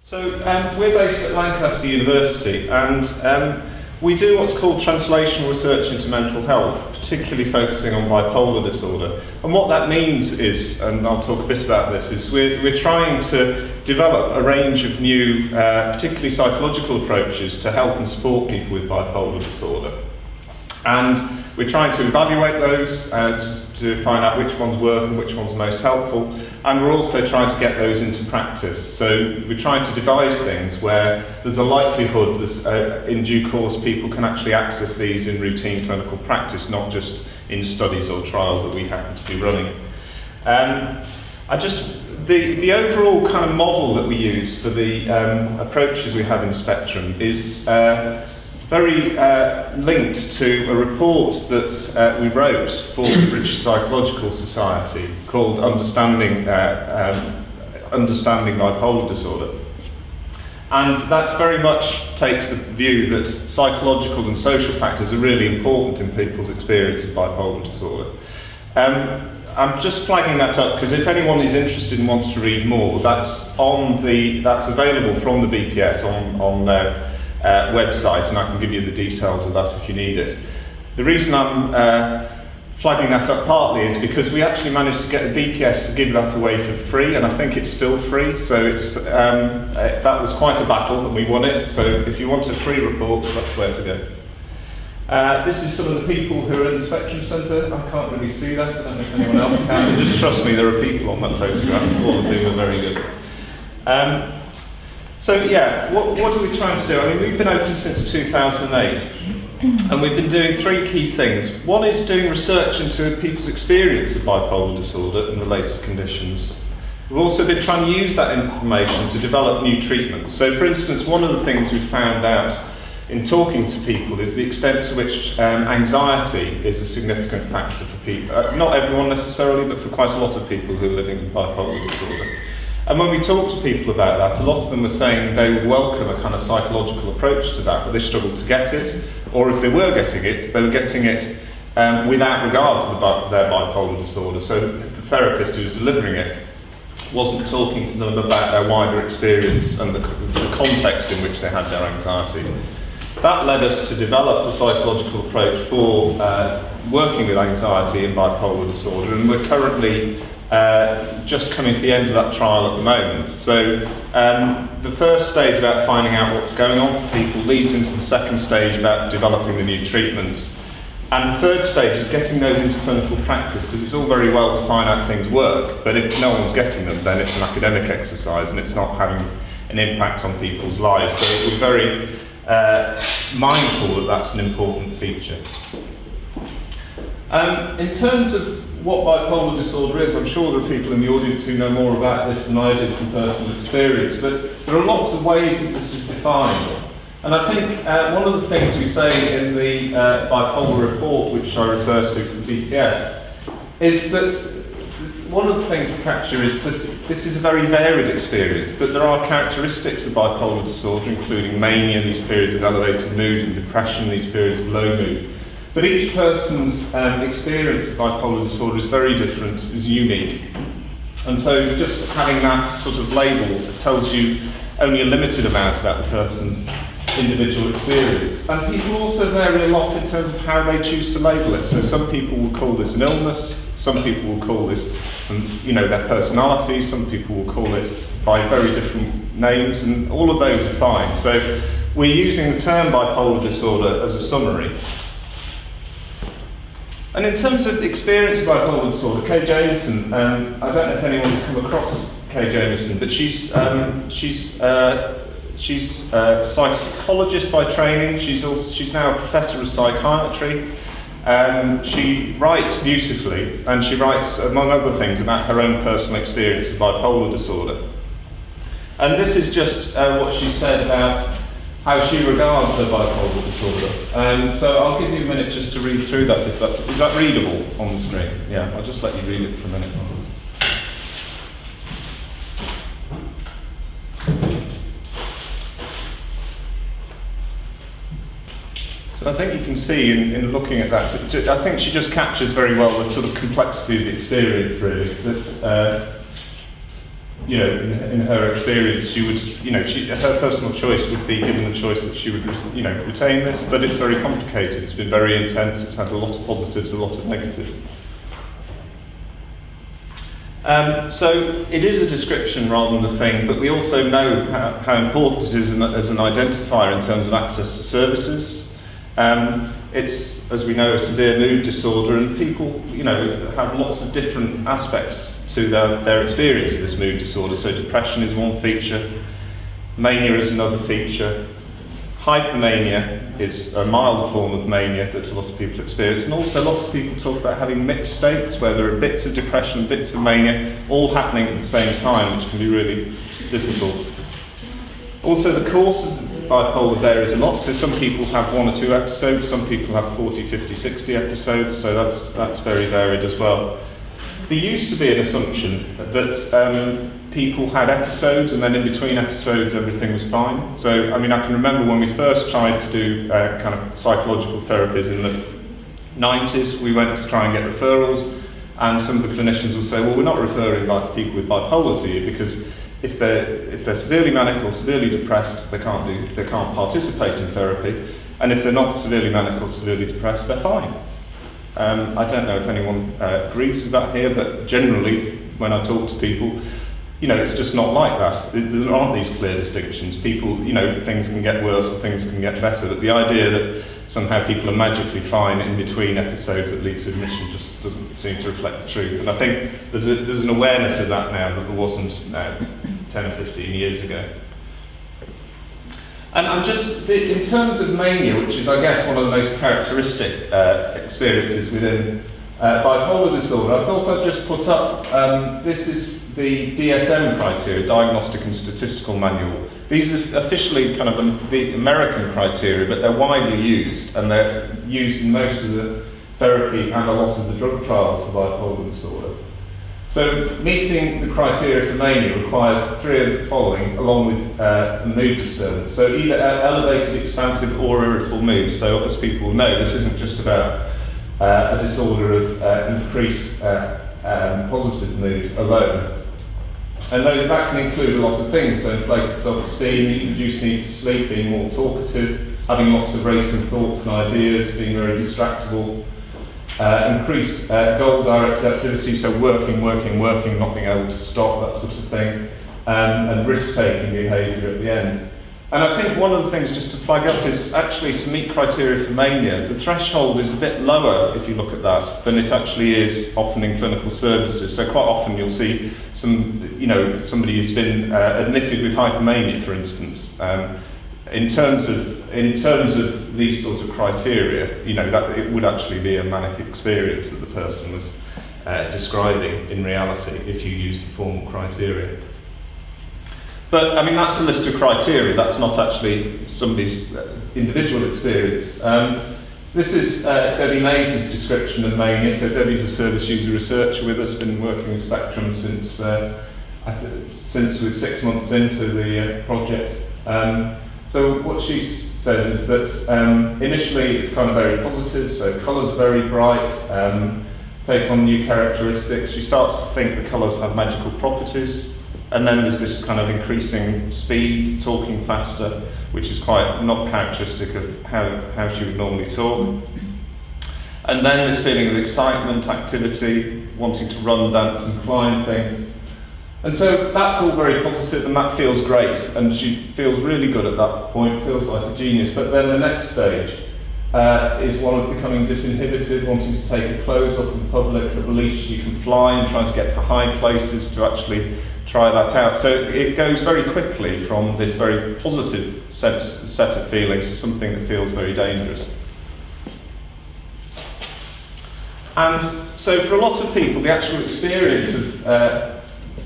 So we're based at Lancaster University, and we do what's called translational research into mental health, particularly focusing on bipolar disorder. And what that means is, and I'll talk a bit about this, is we're trying to develop a range of new, particularly psychological approaches to help and support people with bipolar disorder. And we're trying to evaluate those to find out which ones work and which ones are most helpful. And we're also trying to get those into practice. So we're trying to devise things where there's a likelihood that in due course people can actually access these in routine clinical practice, not just in studies or trials that we happen to be running. The overall kind of model that we use for the approaches we have in Spectrum is very linked to a report that we wrote for the British Psychological Society called Understanding Bipolar Disorder. And that very much takes the view that psychological and social factors are really important in people's experience of bipolar disorder. I'm just flagging that up because if anyone is interested and wants to read more, that's available from the BPS on their website, and I can give you the details of that if you need it. The reason I'm flagging that up partly is because we actually managed to get the BPS to give that away for free, and I think it's still free, so it's that was quite a battle and we won it. So if you want a free report, that's where to go. This is some of the people who are in the Spectrum Centre. I can't really see that, I don't know if anyone else can, but just trust me, there are people on that photograph, all of whom are very good. So yeah, what are we trying to do? I mean, we've been open since 2008, and we've been doing three key things. One is doing research into people's experience of bipolar disorder and related conditions. We've also been trying to use that information to develop new treatments. So for instance, one of the things we've found out in talking to people is the extent to which anxiety is a significant factor for people. Not everyone necessarily, but for quite a lot of people who are living with bipolar disorder. And when we talk to people about that, a lot of them were saying they would welcome a kind of psychological approach to that, but they struggled to get it, or if they were getting it, they were getting it without regard to their bipolar disorder. So the therapist who was delivering it wasn't talking to them about their wider experience and the context in which they had their anxiety. That led us to develop a psychological approach for working with anxiety and bipolar disorder, and we're currently just coming to the end of that trial at the moment. So the first stage about finding out what's going on for people leads into the second stage about developing the new treatments. And the third stage is getting those into clinical practice, because it's all very well to find out things work, but if no one's getting them, then it's an academic exercise and it's not having an impact on people's lives. So we're very mindful that that's an important feature. In terms of what bipolar disorder is, I'm sure there are people in the audience who know more about this than I did from personal experience, but there are lots of ways that this is defined. And I think one of the things we say in the bipolar report, which I refer to from BPS, is that one of the things to capture is that this is a very varied experience, that there are characteristics of bipolar disorder, including mania, these periods of elevated mood, and depression, these periods of low mood. But each person's experience of bipolar disorder is very different, is unique. And so just having that sort of label tells you only a limited amount about the person's individual experience. And people also vary a lot in terms of how they choose to label it. So some people will call this an illness, some people will call this their personality, some people will call it by very different names, and all of those are fine. So we're using the term bipolar disorder as a summary. And in terms of experience of bipolar disorder, Kay Jamison, I don't know if anyone's come across Kay Jamison, but she's a psychologist by training. She's now a professor of psychiatry. She writes beautifully, and she writes, among other things, about her own personal experience of bipolar disorder. And this is just what she said about how she regards her bipolar disorder. So I'll give you a minute just to read through that. Is that readable on the screen? Yeah, I'll just let you read it for a minute. So I think you can see in looking at that, I think she just captures very well the sort of complexity of the experience, really. in her experience, she would, her personal choice would be given the choice that she would, retain this, but it's very complicated. It's been very intense. It's had a lot of positives, a lot of negatives. So it is a description rather than a thing, but we also know how important it is as an identifier in terms of access to services. It's, as we know, a severe mood disorder, and people, have lots of different aspects to their experience of this mood disorder. So depression is one feature, mania is another feature, hypermania is a mild form of mania that a lot of people experience, and also lots of people talk about having mixed states where there are bits of depression, bits of mania, all happening at the same time, which can be really difficult. Also, the course of bipolar varies a lot, so some people have 1 or 2 episodes, some people have 40, 50, 60 episodes, so that's very varied as well. There used to be an assumption that people had episodes, and then in between episodes everything was fine. So, I can remember when we first tried to do kind of psychological therapies in the 90s, we went to try and get referrals, and some of the clinicians would say, well, we're not referring people with bipolar to you, because if they're severely manic or severely depressed, they can't participate in therapy, and if they're not severely manic or severely depressed, they're fine. I don't know if anyone agrees with that here, but generally, when I talk to people, it's just not like that. There aren't these clear distinctions. People, things can get worse or things can get better, but the idea that somehow people are magically fine in between episodes that lead to admission just doesn't seem to reflect the truth. And I think there's an awareness of that now that there wasn't 10 or 15 years ago. And I'm just, in terms of mania, which is, I guess, one of the most characteristic experiences within bipolar disorder, I thought I'd just put up, this is the DSM criteria, Diagnostic and Statistical Manual. These are officially kind of the American criteria, but they're widely used, and they're used in most of the therapy and a lot of the drug trials for bipolar disorder. So meeting the criteria for mania requires 3 of the following, along with a mood disturbance. So either elevated, expansive, or irritable mood. So as people will know, this isn't just about a disorder of increased positive mood alone. And that can include a lot of things. So inflated self-esteem, reduced need for sleep, being more talkative, having lots of racing thoughts and ideas, being very distractible. Increased goal-directed activity, so working, not being able to stop, that sort of thing, and risk-taking behaviour at the end. And I think one of the things just to flag up is actually to meet criteria for mania, the threshold is a bit lower, if you look at that, than it actually is often in clinical services. So quite often you'll see somebody who's been admitted with hypomania, for instance. In terms of these sorts of criteria, that it would actually be a manic experience that the person was describing in reality if you use the formal criteria. But that's a list of criteria. That's not actually somebody's individual experience. This is Debbie Mays' description of mania. So Debbie's a service user researcher with us, been working with Spectrum since we're 6 months into the project. So what she says is that initially it's kind of very positive, so colours very bright, take on new characteristics. She starts to think the colours have magical properties, and then there's this kind of increasing speed, talking faster, which is quite not characteristic of how she would normally talk. And then this feeling of excitement, activity, wanting to run, dance and climb things. And so that's all very positive, and that feels great, and she feels really good at that point, feels like a genius. But then the next stage is one of becoming disinhibited, wanting to take her clothes off in public, the belief she can fly and trying to get to high places to actually try that out. So it goes very quickly from this very positive set of feelings to something that feels very dangerous. And so for a lot of people, the actual experience of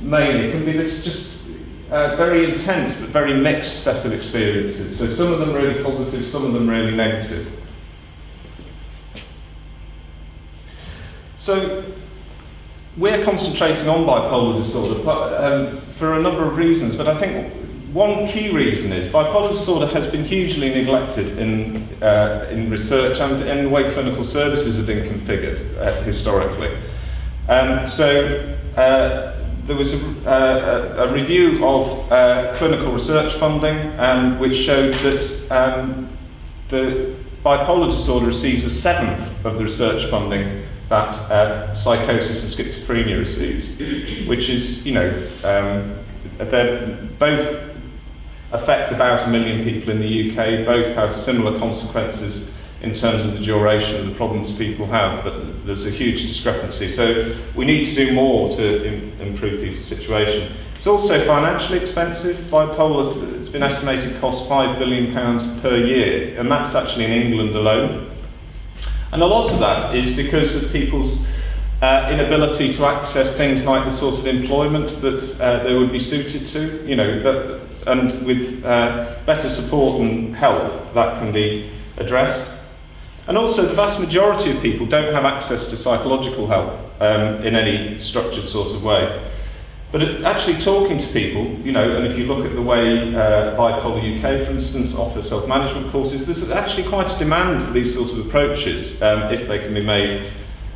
mania can be this just very intense but very mixed set of experiences. So some of them really positive, some of them really negative. So we're concentrating on bipolar disorder for a number of reasons, but I think one key reason is bipolar disorder has been hugely neglected in research and in the way clinical services have been configured historically. there was a review of clinical research funding, which showed that the bipolar disorder receives a seventh of the research funding that psychosis and schizophrenia receives, which is, they both affect about 1 million people in the UK, both have similar consequences in terms of the duration of the problems people have, but there's a huge discrepancy. So we need to do more to improve people's situation. It's also financially expensive. Bipolar, it's been estimated, costs £5 billion per year, and that's actually in England alone. And a lot of that is because of people's inability to access things like the sort of employment that they would be suited to, and with better support and help, that can be addressed. And also, the vast majority of people don't have access to psychological help in any structured sort of way. But actually talking to people, and if you look at the way Bipolar UK, for instance, offer self-management courses, there's actually quite a demand for these sorts of approaches if they can be made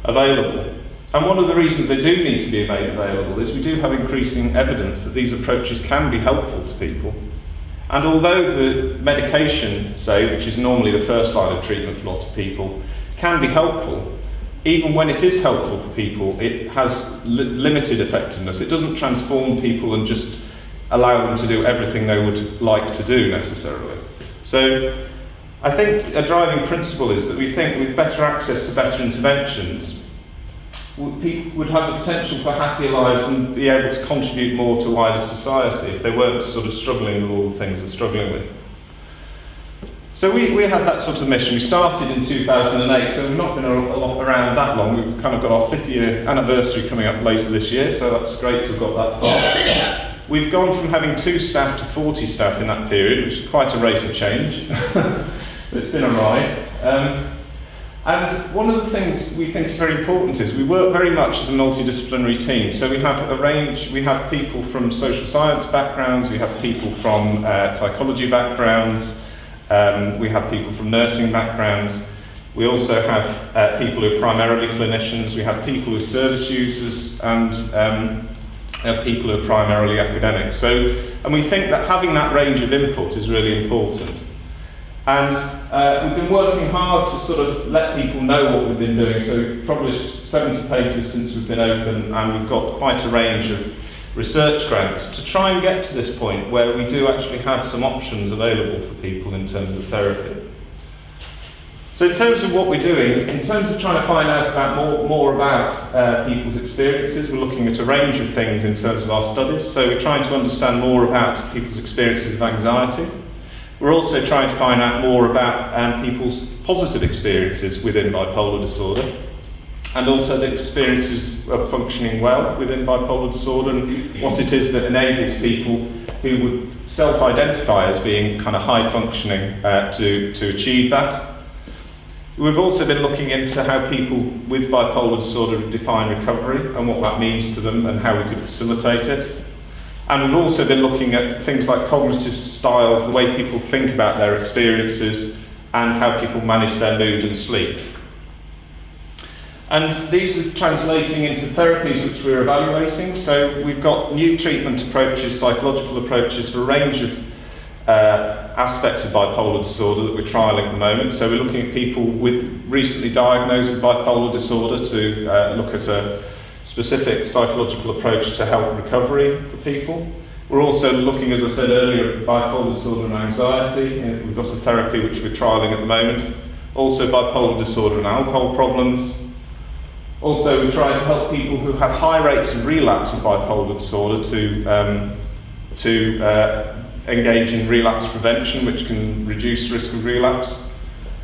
available. And one of the reasons they do need to be made available is we do have increasing evidence that these approaches can be helpful to people. And although the medication, say, which is normally the first line of treatment for a lot of people, can be helpful, even when it is helpful for people, it has limited effectiveness. It doesn't transform people and just allow them to do everything they would like to do necessarily. So I think a driving principle is that we think with better access to better interventions, people would have the potential for happier lives and be able to contribute more to wider society if they weren't sort of struggling with all the things they're struggling with. So we had that sort of mission. We started in 2008, so we've not been around that long. We've kind of got our 5th year anniversary coming up later this year, so that's great to have got that far. We've gone from having 2 staff to 40 staff in that period, which is quite a rate of change. But it's been a ride. And one of the things we think is very important is we work very much as a multidisciplinary team. So we have people from social science backgrounds, we have people from psychology backgrounds, we have people from nursing backgrounds. We also have people who are primarily clinicians, we have people who are service users, and people who are primarily academics. And we think that having that range of input is really important. And we've been working hard to sort of let people know what we've been doing. So we've published 70 papers since we've been open, and we've got quite a range of research grants to try and get to this point where we do actually have some options available for people in terms of therapy. So in terms of what we're doing, in terms of trying to find out about more about people's experiences, we're looking at a range of things in terms of our studies. So we're trying to understand more about people's experiences of anxiety. We're also trying to find out more about people's positive experiences within bipolar disorder, and also the experiences of functioning well within bipolar disorder, and what it is that enables people who would self-identify as being kind of high functioning to achieve that. We've also been looking into how people with bipolar disorder define recovery and what that means to them and how we could facilitate it. And we've also been looking at things like cognitive styles, the way people think about their experiences, and how people manage their mood and sleep. And these are translating into therapies which we're evaluating. So we've got new treatment approaches, psychological approaches for a range of aspects of bipolar disorder that we're trialling at the moment. So we're looking at people with recently diagnosed with bipolar disorder to look at a specific psychological approach to help recovery for people. We're also looking, as I said earlier, at bipolar disorder and anxiety. We've got a therapy which we're trialling at the moment. Also bipolar disorder and alcohol problems. Also, we try to help people who have high rates of relapse of bipolar disorder to engage in relapse prevention, which can reduce risk of relapse.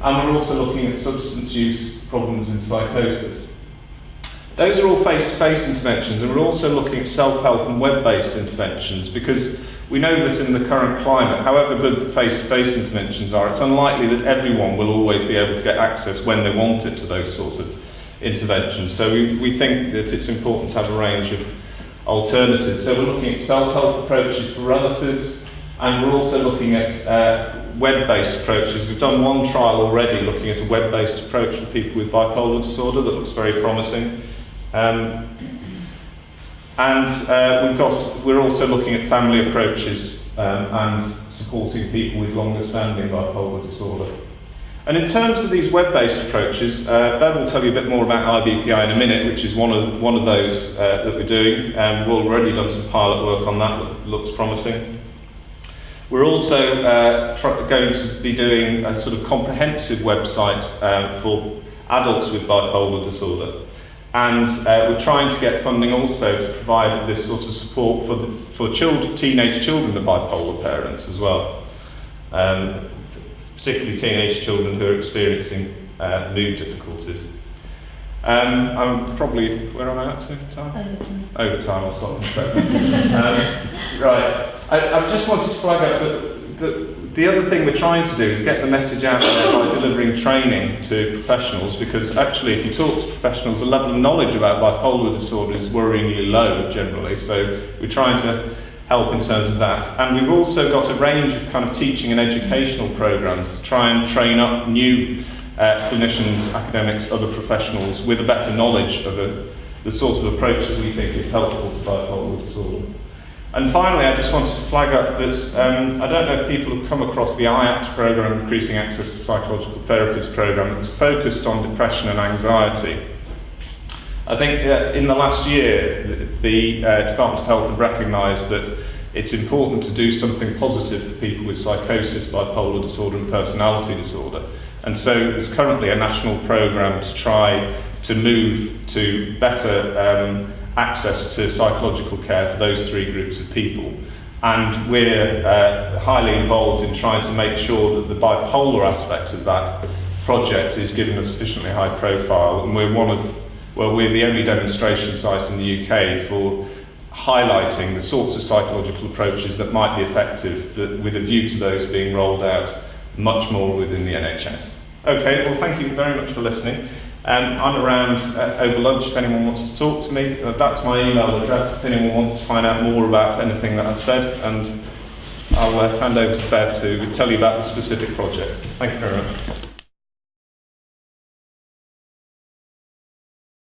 And we're also looking at substance use problems in psychosis. Those are all face-to-face interventions, and we're also looking at self-help and web-based interventions, because we know that in the current climate, however good the face-to-face interventions are, it's unlikely that everyone will always be able to get access when they want it to those sorts of interventions. So we think that it's important to have a range of alternatives. So we're looking at self-help approaches for relatives, and we're also looking at web-based approaches. We've done one trial already looking at a web-based approach for people with bipolar disorder that looks very promising. And we're also looking at family approaches and supporting people with longer-standing bipolar disorder. And in terms of these web-based approaches, Bev will tell you a bit more about IBPI in a minute, which is one of those that we're doing. We've already done some pilot work on that looks promising. We're also going to be doing a sort of comprehensive website for adults with bipolar disorder. And we're trying to get funding also to provide this sort of support for teenage children of bipolar parents as well. Particularly teenage children who are experiencing mood difficulties. I'm probably, where am I up to time? Overtime, I'll stop in a second. Right, I just wanted to flag up that the other thing we're trying to do is get the message out there by delivering training to professionals, because actually if you talk to professionals, the level of knowledge about bipolar disorder is worryingly low generally, so we're trying to help in terms of that. And we've also got a range of kind of teaching and educational programs to try and train up new clinicians, academics, other professionals with a better knowledge of the sort of approach that we think is helpful to bipolar disorder. And finally, I just wanted to flag up that I don't know if people have come across the IACT program, Increasing Access to Psychological Therapies program, that's focused on depression and anxiety. I think in the last year, the Department of Health have recognised that it's important to do something positive for people with psychosis, bipolar disorder and personality disorder. And so there's currently a national programme to try to move to better access to psychological care for those three groups of people. And we're highly involved in trying to make sure that the bipolar aspect of that project is given a sufficiently high profile. And we're the only demonstration site in the UK for highlighting the sorts of psychological approaches that might be effective, with a view to those being rolled out much more within the NHS. Okay, well thank you very much for listening. I'm around over lunch if anyone wants to talk to me. That's my email address if anyone wants to find out more about anything that I've said, and I'll hand over to Bev to tell you about the specific project. Thank you very much.